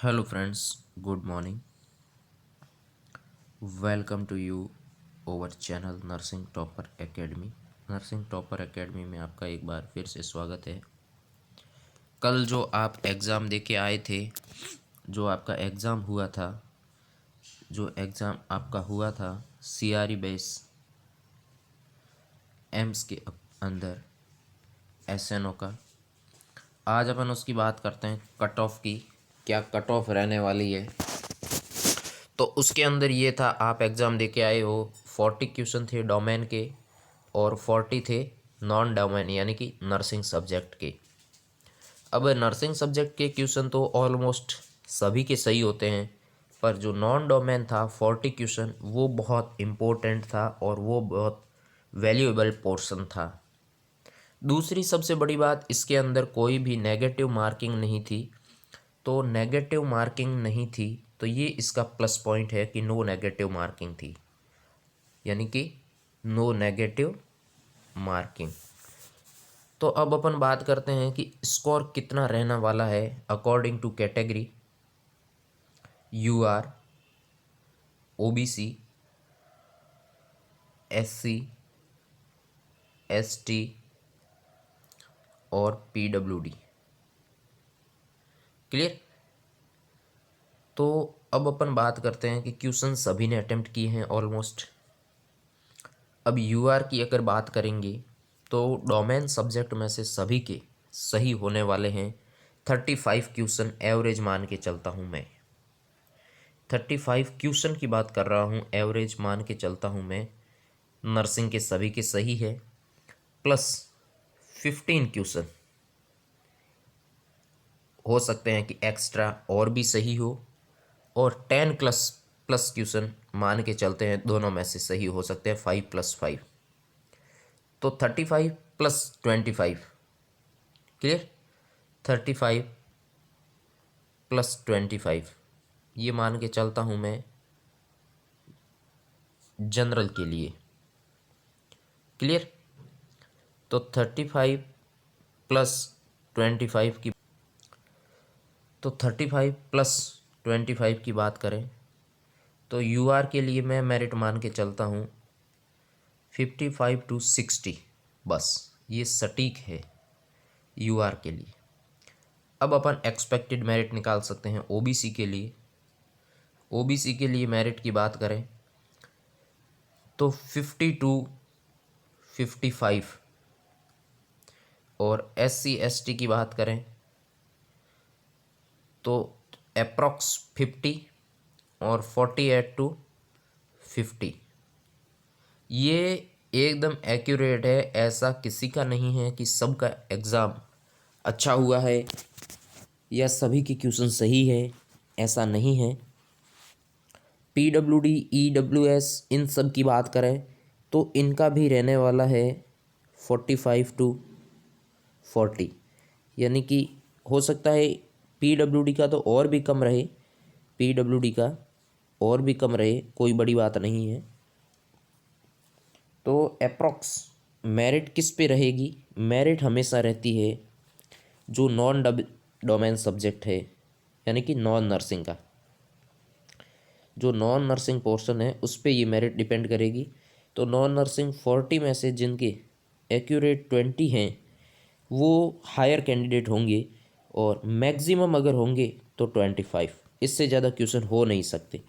Hello friends, good morning. Welcome to you over channel nursing topper academy. Nursing topper academy में आपका एक बार फिर से स्वागत है। कल जो आप एग्ज़ाम दे के आए थे, जो आपका एग्ज़ाम हुआ था, जो एग्ज़ाम आपका हुआ था सीआरई बेस एम्स के अंदर एसएनओ का, आज अपन उसकी बात करते हैं कट ऑफ की। क्या कट ऑफ रहने वाली है? तो उसके अंदर ये था, आप एग्ज़ाम दे के आए हो, 40 क्वेश्चन थे डोमेन के और 40 थे नॉन डोमेन यानी कि नर्सिंग सब्जेक्ट के। अब नर्सिंग सब्जेक्ट के क्वेश्चन तो ऑलमोस्ट सभी के सही होते हैं, पर जो नॉन डोमेन था 40 क्वेश्चन वो बहुत इम्पोर्टेंट था और वो बहुत वैल्यूएबल पोर्शन था। दूसरी सबसे बड़ी बात, इसके अंदर कोई भी नेगेटिव मार्किंग नहीं थी। तो नेगेटिव मार्किंग नहीं थी तो ये इसका प्लस पॉइंट है कि नो नेगेटिव मार्किंग थी, यानी कि नो नेगेटिव मार्किंग। तो अब अपन बात करते हैं कि स्कोर कितना रहने वाला है according to category. UR, OBC, SC, ST और पीडब्ल्यूडी। क्लियर? तो अब अपन बात करते हैं कि क्वेश्चन सभी ने अटेम्प्ट किए हैं ऑलमोस्ट। अब यूआर की अगर बात करेंगे तो डोमेन सब्जेक्ट में से सभी के सही होने वाले हैं। 35 क्वेश्चन एवरेज मान के चलता हूँ मैं। 35 क्वेश्चन की बात कर रहा हूँ, एवरेज मान के चलता हूँ मैं। नर्सिंग के सभी के सही है, प्लस 15 क्वेश्चन हो सकते हैं कि एक्स्ट्रा और भी सही हो, और 10 प्लस प्लस क्वेश्चन मान के चलते हैं, दोनों में से सही हो सकते हैं 5+5। तो 35+25, क्लियर? 35+25 ये मान के चलता हूँ मैं जनरल के लिए। क्लियर? तो 35+25 की, तो 35+25 की बात करें तो यूआर के लिए मैं मेरिट मान के चलता हूँ 55 to 60, बस ये सटीक है यूआर के लिए। अब अपन एक्सपेक्टेड मेरिट निकाल सकते हैं ओबीसी के लिए। ओबीसी के लिए मेरिट की बात करें तो 50 to 55, और SC ST की बात करें तो अप्रॉक्स 50 और 48 to 50। ये एकदम एक्यूरेट है, ऐसा किसी का नहीं है कि सबका एग्ज़ाम अच्छा हुआ है या सभी के क्वेश्चन सही है, ऐसा नहीं है। पीडब्ल्यूडी, ईडब्ल्यूएस इन सब की बात करें तो इनका भी रहने वाला है 45 to 40, यानी कि हो सकता है पीडब्ल्यूडी का तो और भी कम रहे, पीडब्ल्यूडी का और भी कम रहे, कोई बड़ी बात नहीं है। तो अप्रॉक्स मेरिट किस पे रहेगी? मेरिट हमेशा रहती है जो नॉन डोमेन सब्जेक्ट है, यानी कि नॉन नर्सिंग का जो नॉन नर्सिंग पोर्शन है उस पे ये मेरिट डिपेंड करेगी। तो नॉन नर्सिंग 40 में से जिनके एक्यूरेट 20 हैं वो हायर कैंडिडेट होंगे, और मैक्सिमम अगर होंगे तो 25, इससे ज़्यादा क्वेश्चन हो नहीं सकते।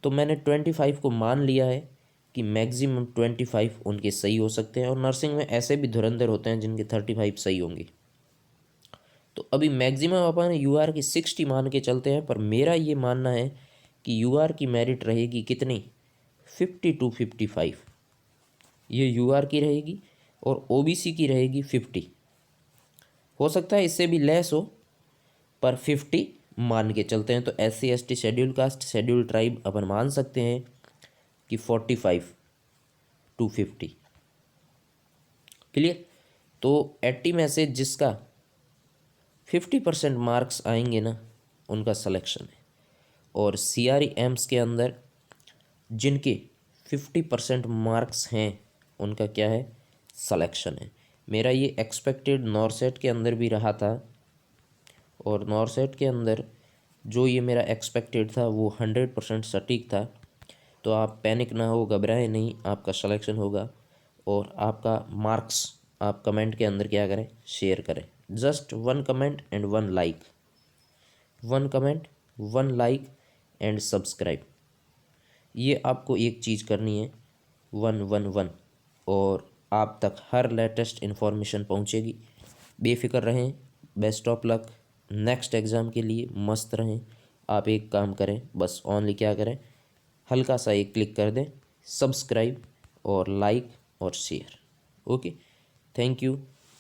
तो मैंने 25 को मान लिया है कि मैक्सिमम 25 उनके सही हो सकते हैं, और नर्सिंग में ऐसे भी धुरंधर होते हैं जिनके 35 सही होंगे। तो अभी मैक्सिमम अपन यूआर की 60 मान के चलते हैं, पर मेरा ये मानना है कि यूआर की मेरिट रहेगी कितनी? 50 to 55 ये यूआर की रहेगी, और ओबीसी की रहेगी 50। हो सकता है इससे भी लेस हो, पर 50 मान के चलते हैं। तो SC ST schedule caste schedule tribe अपन मान सकते हैं कि 45 to 50। क्लियर? तो 80 में से जिसका 50% मार्क्स आएंगे ना, उनका सिलेक्शन है। और CRE एम्स के अंदर जिनके 50% मार्क्स हैं उनका क्या है? सिलेक्शन है। मेरा ये एक्सपेक्टेड नॉरसेट के अंदर भी रहा था, और नॉरसेट के अंदर जो ये मेरा एक्सपेक्टेड था वो 100% सटीक था। तो आप पैनिक ना हो, घबराएं नहीं, आपका सिलेक्शन होगा। और आपका मार्क्स आप कमेंट के अंदर क्या करें, शेयर करें। Just 1 comment and 1 like, 1 comment, 1 like and subscribe, ये आपको एक चीज़ करनी है, 1 1 1, और आप तक हर लेटेस्ट इन्फॉर्मेशन पहुंचेगी। बेफिक्र रहें, best of luck next exam के लिए, मस्त रहें। आप एक काम करें, बस ओनली क्या करें, हल्का सा एक क्लिक कर दें, सब्सक्राइब और लाइक और शेयर। Okay, thank you.